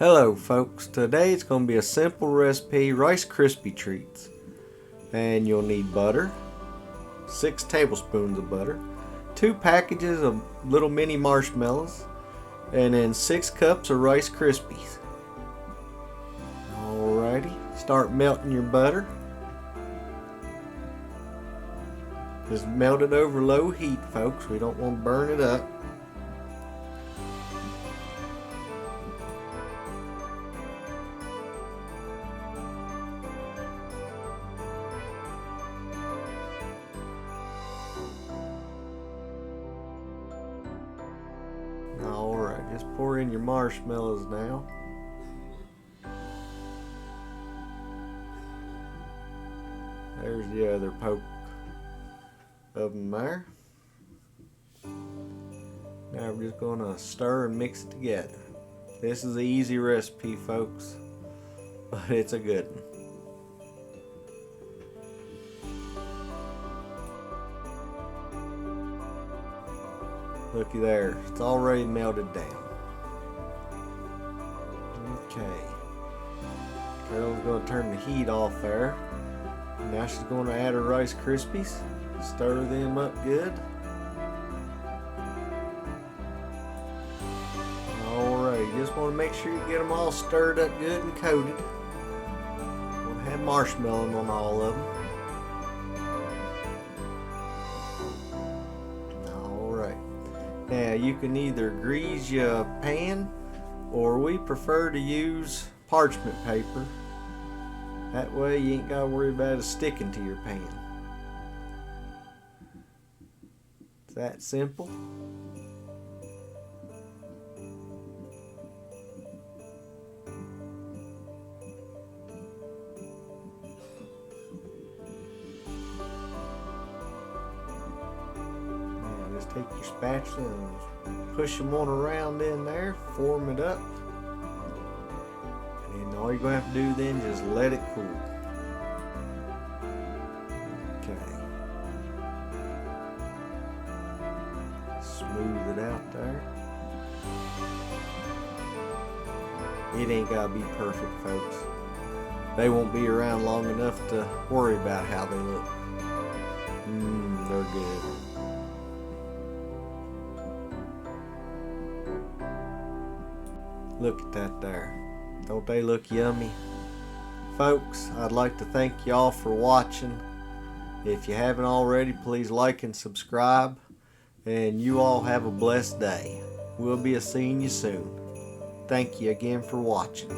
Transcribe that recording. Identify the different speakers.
Speaker 1: Hello folks, today it's going to be a simple recipe, Rice Krispie treats. And you'll need butter, 6 tablespoons of butter, 2 packages of little mini marshmallows, and then 6 cups of Rice Krispies. Alrighty, start melting your butter. Just melt it over low heat, folks, we don't want to burn it up. Alright, just pour in your marshmallows now. There's the other poke of them there. Now we're just going to stir and mix it together. This is an easy recipe, folks, but it's a good one. Looky there, it's already melted down. Okay. Carol's going to turn the heat off there. Now she's going to add her Rice Krispies. Stir them up good. Alright, just want to make sure you get them all stirred up good and coated. We'll have marshmallow on all of them. Now you can either grease your pan, or we prefer to use parchment paper. That way you ain't got to worry about it sticking to your pan. It's that simple. Just take your spatula and push them on around in there, form it up, and all you're going to have to do then is just let it cool. Okay. Smooth it out there. It ain't got to be perfect, folks. They won't be around long enough to worry about how they look. They're good. Look at that there. Don't they look yummy? Folks, I'd like to thank y'all for watching. If you haven't already, please like and subscribe. And you all have a blessed day. We'll be seeing you soon. Thank you again for watching.